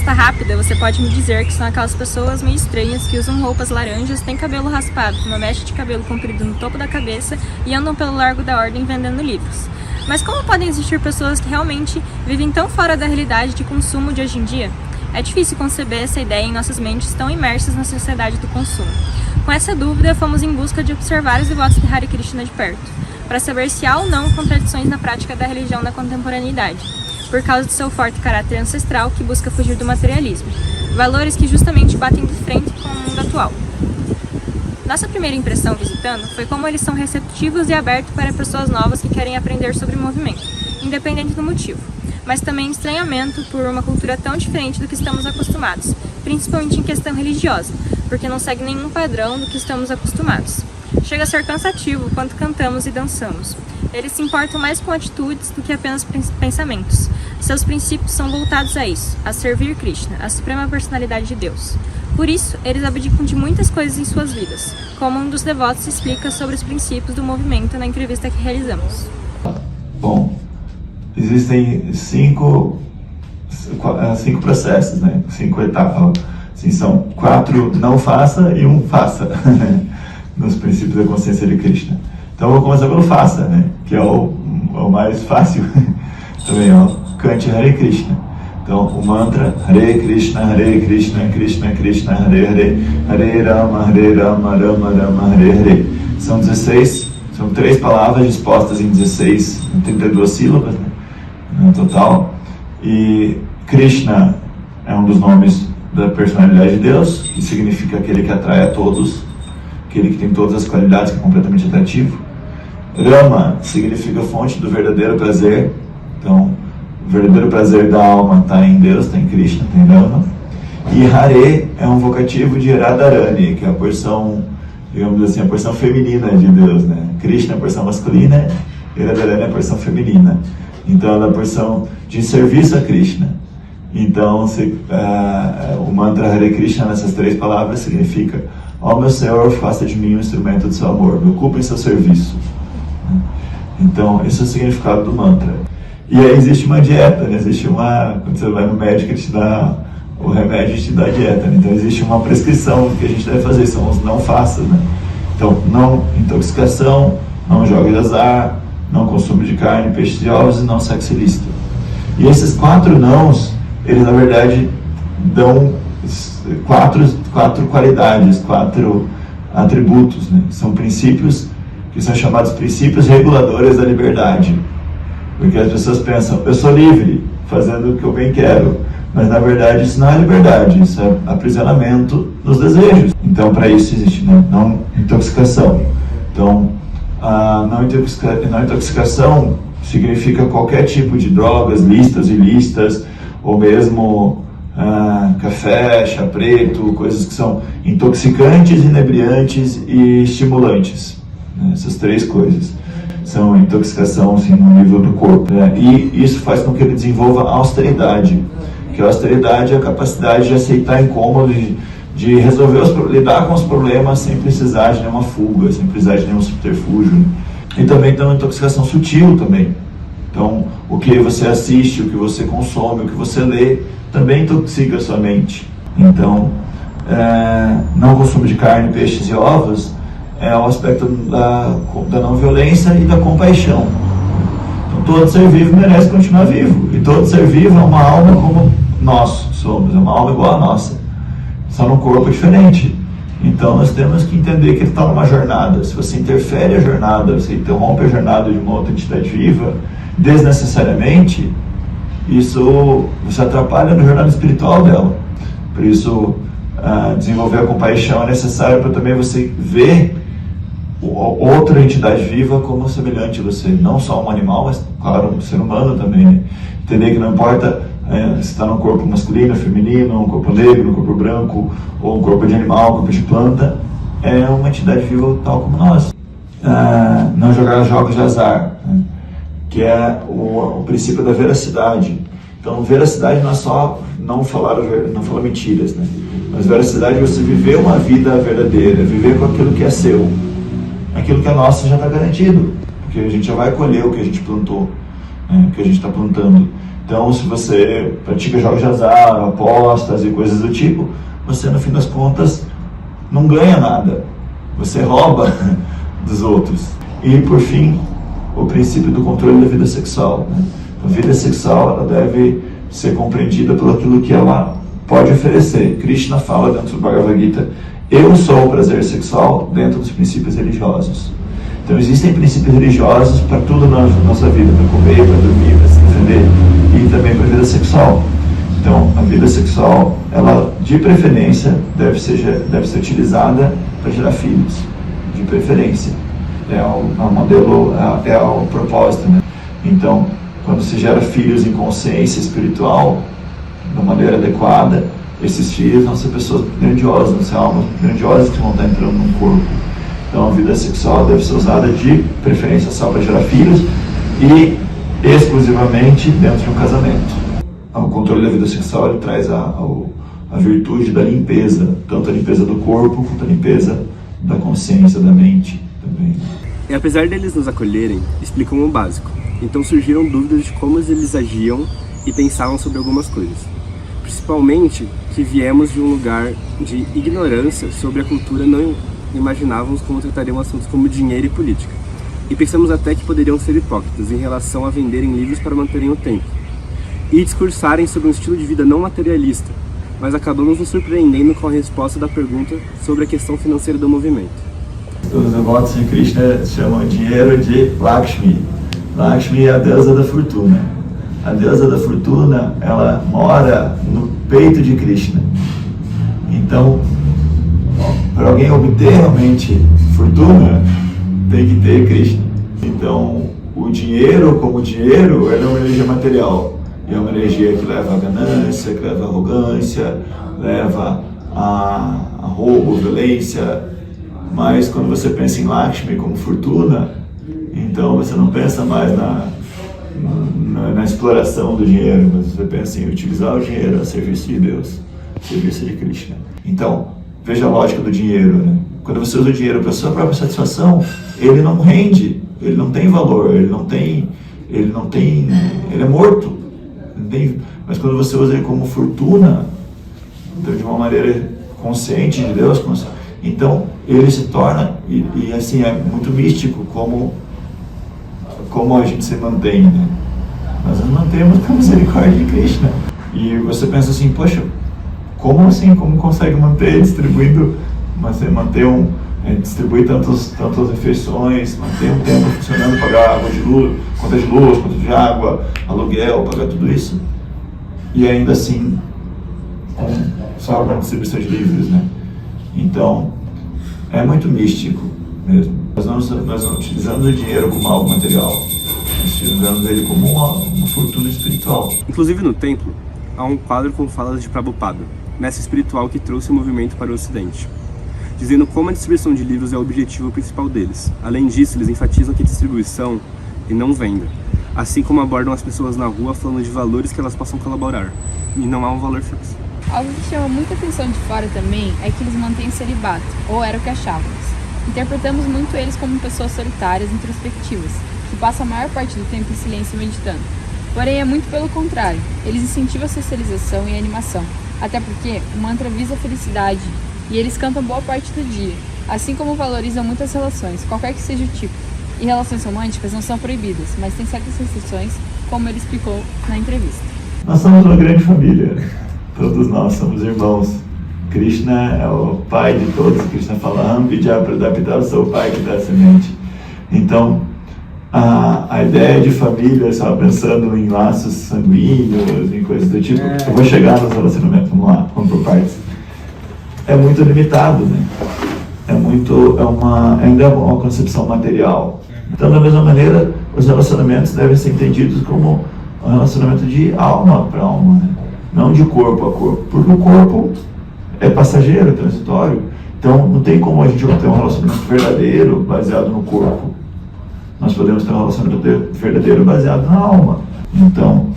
resposta rápida, você pode me dizer que são aquelas pessoas meio estranhas que usam roupas laranjas, têm cabelo raspado, uma mecha de cabelo comprido no topo da cabeça e andam pelo Largo da Ordem vendendo livros. Mas como podem existir pessoas que realmente vivem tão fora da realidade de consumo de hoje em dia? É difícil conceber essa ideia em nossas mentes tão imersas na sociedade do consumo. Com essa dúvida, fomos em busca de observar os devotos de Hare Krishna de perto, para saber se há ou não contradições na prática da religião na contemporaneidade, por causa de seu forte caráter ancestral que busca fugir do materialismo, valores que justamente batem de frente com o mundo atual. Nossa primeira impressão visitando foi como eles são receptivos e abertos para pessoas novas que querem aprender sobre o movimento, independente do motivo, mas também estranhamento por uma cultura tão diferente do que estamos acostumados, principalmente em questão religiosa, porque não segue nenhum padrão do que estamos acostumados. Chega a ser cansativo quando cantamos e dançamos. Eles se importam mais com atitudes do que apenas pensamentos. Seus princípios são voltados a isso, a servir Krishna, a suprema personalidade de Deus. Por isso, eles abdicam de muitas coisas em suas vidas, como um dos devotos explica sobre os princípios do movimento na entrevista que realizamos. Bom, existem cinco processos, né? 5 etapas. Assim, são 4 não faça e 1 faça, nos princípios da consciência de Krishna. Então, eu vou começar pelo faça, né? Que é o mais fácil. Também, ó, cante Hare Krishna. Então, o mantra Hare Krishna, Krishna Krishna, Hare Hare, Hare Rama, Rama Rama, Hare Hare. São 3 palavras dispostas em 32 sílabas, né? No total. E Krishna é um dos nomes da personalidade de Deus, que significa aquele que atrai a todos, aquele que tem todas as qualidades, que é completamente atrativo. Rama significa fonte do verdadeiro prazer. Então, o verdadeiro prazer da alma está em Deus, está em Krishna, está em Rama. E Hare é um vocativo de Radharani, que é a porção, digamos assim, a porção feminina de Deus, né? Krishna é a porção masculina e Radharani é a porção feminina. Então, ela é a porção de serviço a Krishna. Então, o mantra Hare Krishna nessas 3 palavras significa: ó meu Senhor, faça de mim um instrumento do seu amor, me ocupe em seu serviço. Então, esse é o significado do mantra. E aí existe uma dieta, né? Quando você vai no médico, ele te dá o remédio e te dá a dieta, né? Então, existe uma prescrição que a gente deve fazer, são os não faças, né? Então, não intoxicação, não jogo de azar, não consumo de carne, peixes e ovos e não sexo ilícito. E esses 4 nãos, eles na verdade dão 4 qualidades, 4 atributos, né? São princípios que são chamados princípios reguladores da liberdade. Porque as pessoas pensam, eu sou livre, fazendo o que eu bem quero. Mas na verdade isso não é liberdade, isso é aprisionamento dos desejos. Então para isso existe, né? Não intoxicação. Então a não intoxicação significa qualquer tipo de drogas, listas, ilícitas, ou mesmo café, chá preto, coisas que são intoxicantes, inebriantes e estimulantes. Essas 3 coisas são intoxicação, assim, no nível do corpo, né? E isso faz com que ele desenvolva a austeridade, que a austeridade é a capacidade de aceitar incômodos, de resolver lidar com os problemas sem precisar de nenhuma fuga, sem precisar de nenhum subterfúgio, né? E também tem uma intoxicação sutil também. Então, o que você assiste, o que você consome, o que você lê, também intoxica a sua mente. Então, não consumo de carne, peixes e ovos é o aspecto da não violência e da compaixão. Então, todo ser vivo merece continuar vivo. E todo ser vivo é uma alma como nós somos, é uma alma igual a nossa, só num corpo diferente. Então nós temos que entender que ele está numa jornada. Se você interfere a jornada, você interrompe a jornada de uma outra entidade viva, desnecessariamente, isso você atrapalha na jornada espiritual dela. Por isso, desenvolver a compaixão é necessário para também você ver outra entidade viva como semelhante a você. Não só um animal, mas, claro, um ser humano também, né? Entender que não importa se está num corpo masculino, feminino, um corpo negro, um corpo branco, ou um corpo de animal, um corpo de planta, é uma entidade viva tal como nós. Não jogar jogos de azar, né? Que é o princípio da veracidade. Então, veracidade não é só não falar mentiras, né? Mas veracidade é você viver uma vida verdadeira, viver com aquilo que é seu. Aquilo que é nosso já está garantido, porque a gente já vai colher o que a gente plantou, né? O que a gente está plantando. Então, se você pratica jogos de azar, apostas e coisas do tipo, você, no fim das contas, não ganha nada. Você rouba dos outros. E, por fim, o princípio do controle da vida sexual, né? A vida sexual, ela deve ser compreendida por aquilo que ela pode oferecer. Krishna fala dentro do Bhagavad Gita: eu sou o prazer sexual dentro dos princípios religiosos. Então existem princípios religiosos para tudo na nossa vida, para comer, para dormir, para se defender, e também para a vida sexual. Então a vida sexual, ela de preferência deve ser utilizada para gerar filhos, de preferência. É o modelo, é o propósito, né? Então, quando se gera filhos em consciência espiritual, de maneira adequada, esses filhos vão ser pessoas grandiosas, vão ser almas grandiosas que vão estar entrando num corpo. Então a vida sexual deve ser usada de preferência só para gerar filhos e exclusivamente dentro de um casamento. O controle da vida sexual, ele traz a virtude da limpeza, tanto a limpeza do corpo quanto a limpeza da consciência, da mente também. E apesar deles nos acolherem, explicam o básico. Então surgiram dúvidas de como eles agiam e pensavam sobre algumas coisas. Principalmente que viemos de um lugar de ignorância sobre a cultura, não imaginávamos como tratariam assuntos como dinheiro e política. E pensamos até que poderiam ser hipócritas em relação a venderem livros para manterem o tempo. E discursarem sobre um estilo de vida não materialista, mas acabamos nos surpreendendo com a resposta da pergunta sobre a questão financeira do movimento. Os devotos de Krishna chamam o dinheiro de Lakshmi. Lakshmi é a deusa da fortuna. A deusa da fortuna, ela mora no peito de Krishna. Então, para alguém obter realmente fortuna, tem que ter Krishna. Então, o dinheiro como dinheiro, ele é uma energia material. E é uma energia que leva à ganância, que leva à arrogância, leva a roubo, violência. Mas quando você pensa em Lakshmi como fortuna, então você não pensa mais na exploração do dinheiro, mas você pensa em utilizar o dinheiro a serviço de Deus, a serviço de Krishna. Então, veja a lógica do dinheiro, né? Quando você usa o dinheiro para a sua própria satisfação, ele não rende, ele não tem valor, ele é morto. Mas quando você usa ele como fortuna, então, de uma maneira consciente de Deus, então ele se torna, e assim, é muito místico como a gente se mantém, né? Nós nos mantemos com a misericórdia de Krishna. E você pensa assim, poxa, como assim? Como consegue manter distribuindo, distribuir tantas refeições, manter um tempo funcionando, pagar água de luz, conta de luz, conta de água, aluguel, pagar tudo isso, e ainda assim só com distribuição de livros, né? Então, é muito místico mesmo. Nós não utilizamos o dinheiro como algo material, nós utilizamos ele como uma fortuna espiritual. Inclusive no templo, há um quadro com falas de Prabhupada, mestre espiritual que trouxe o movimento para o Ocidente, dizendo como a distribuição de livros é o objetivo principal deles. Além disso, eles enfatizam que distribuição e não venda, assim como abordam as pessoas na rua falando de valores que elas possam colaborar, e não há um valor fixo. Algo que chama muita atenção de fora também é que eles mantêm celibato, ou era o que achávamos. Interpretamos muito eles como pessoas solitárias, introspectivas, que passam a maior parte do tempo em silêncio meditando. Porém, é muito pelo contrário, eles incentivam a socialização e a animação, até porque o mantra visa a felicidade, e eles cantam boa parte do dia, assim como valorizam muitas relações, qualquer que seja o tipo. E relações românticas não são proibidas, mas tem certas restrições, como ele explicou na entrevista. Nós somos uma grande família, todos nós somos irmãos. Krishna é o pai de todos, Krishna fala, Ambidya Pradapita, sou o pai que dá a semente. Então, a ideia de família, só pensando em laços sanguíneos, em coisas do tipo, eu vou chegar nos relacionamentos, vamos lá, vamos por partes. É muito limitado, né? Ainda é uma concepção material. Então, da mesma maneira, os relacionamentos devem ser entendidos como um relacionamento de alma para alma, né? Não de corpo a corpo, porque o corpo é passageiro, é transitório. Então, não tem como a gente ter um relacionamento verdadeiro baseado no corpo. Nós podemos ter um relacionamento verdadeiro baseado na alma. Então,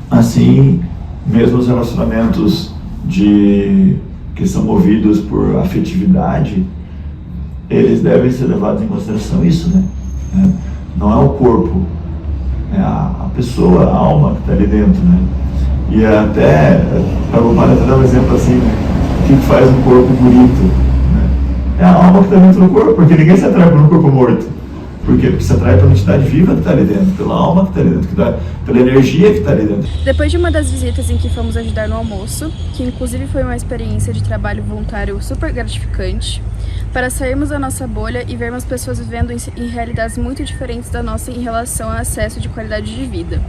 assim, mesmo os relacionamentos que são movidos por afetividade, eles devem ser levados em consideração isso, né? Não é o corpo, a pessoa, a alma que está ali dentro, né? E até, Prabhupada até dá um exemplo assim, né? O que faz um corpo bonito, né? É a alma que está dentro do corpo, porque ninguém se atrai por um corpo morto. Por quê? Porque se atrai pela entidade viva que está ali dentro, pela alma que está ali dentro, pela energia que está ali dentro. Depois de uma das visitas em que fomos ajudar no almoço, que inclusive foi uma experiência de trabalho voluntário super gratificante, para sairmos da nossa bolha e vermos pessoas vivendo em realidades muito diferentes da nossa em relação ao acesso de qualidade de vida.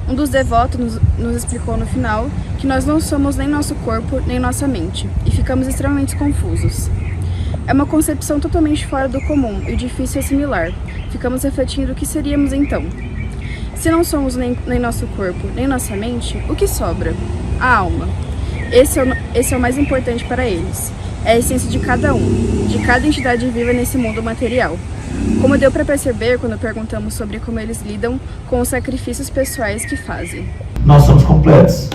Um dos devotos nos explicou no final que nós não somos nem nosso corpo nem nossa mente, e ficamos extremamente confusos. É uma concepção totalmente fora do comum e difícil assimilar. Ficamos refletindo o que seríamos então. Se não somos nem nosso corpo, nem nossa mente, o que sobra? A alma. Esse é o mais importante para eles. É a essência de cada um, de cada entidade viva nesse mundo material. Como deu para perceber quando perguntamos sobre como eles lidam com os sacrifícios pessoais que fazem. Nós somos completos,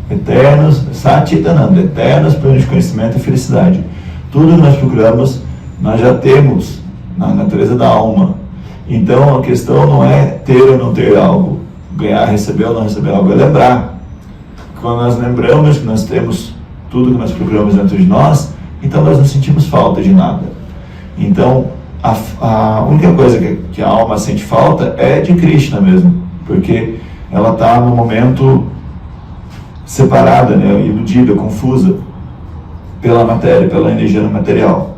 eternos, Satitananda, eternos, plenos de conhecimento e felicidade. Tudo que nós procuramos, nós já temos na natureza da alma. Então a questão não é ter ou não ter algo, ganhar, receber ou não receber algo, é lembrar. Quando nós lembramos que nós temos tudo que nós procuramos dentro de nós, então nós não sentimos falta de nada. Então a única coisa que a alma sente falta é de Krishna mesmo, porque ela está no momento separada, né, iludida, confusa pela matéria, pela energia material.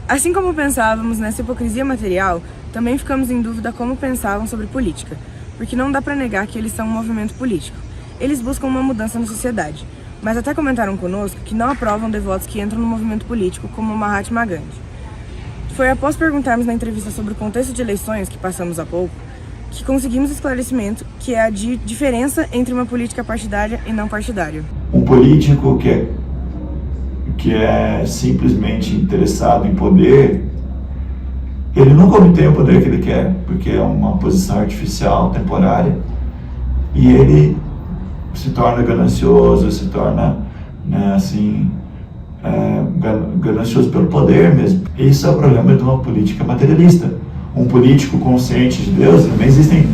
Assim como pensávamos nessa hipocrisia material, também ficamos em dúvida como pensavam sobre política, porque não dá para negar que eles são um movimento político. Eles buscam uma mudança na sociedade, mas até comentaram conosco que não aprovam devotos que entram no movimento político como Mahatma Gandhi. Foi após perguntarmos na entrevista sobre o contexto de eleições que passamos há pouco, que conseguimos esclarecimento que é a diferença entre uma política partidária e não partidária. Um político que é simplesmente interessado em poder, ele nunca obtém o poder que ele quer, porque é uma posição artificial, temporária, e ele se torna ganancioso, se torna, né, assim, ganancioso pelo poder mesmo. Isso é o problema de uma política materialista. Um político consciente de Deus, também existem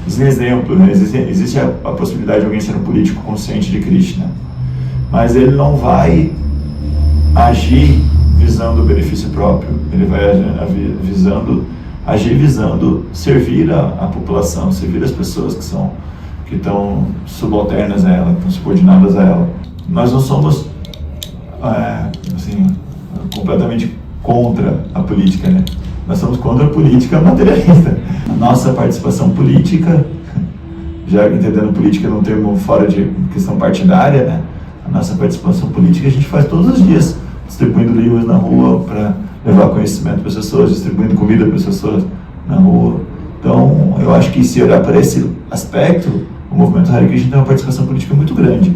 exemplos, né? Existe a possibilidade de alguém ser um político consciente de Krishna, mas ele não vai agir visando o benefício próprio, ele vai agir visando servir a população, servir as pessoas que estão subalternas a ela, que estão subordinadas a ela. Nós não somos assim, completamente contra a política, né? Nós somos contra a política materialista. A nossa participação política, já entendendo política num termo fora de questão partidária, né? A nossa participação política a gente faz todos os dias, distribuindo livros na rua para levar conhecimento para as pessoas, distribuindo comida para as pessoas na rua. Então, eu acho que se olhar para esse aspecto, o movimento Hare Krishna tem uma participação política muito grande.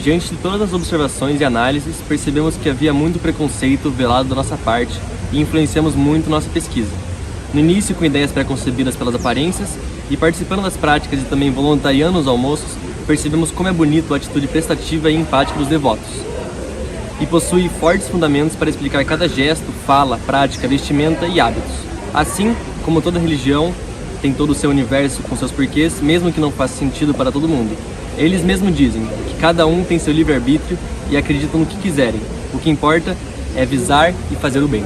Diante de todas as observações e análises, percebemos que havia muito preconceito velado da nossa parte e influenciamos muito nossa pesquisa. No início, com ideias pré-concebidas pelas aparências, e participando das práticas e também voluntariando nos almoços, percebemos como é bonito a atitude prestativa e empática dos devotos. E possui fortes fundamentos para explicar cada gesto, fala, prática, vestimenta e hábitos. Assim como toda religião tem todo o seu universo com seus porquês, mesmo que não faça sentido para todo mundo. Eles mesmos dizem que cada um tem seu livre-arbítrio e acreditam no que quiserem. O que importa é visar e fazer o bem.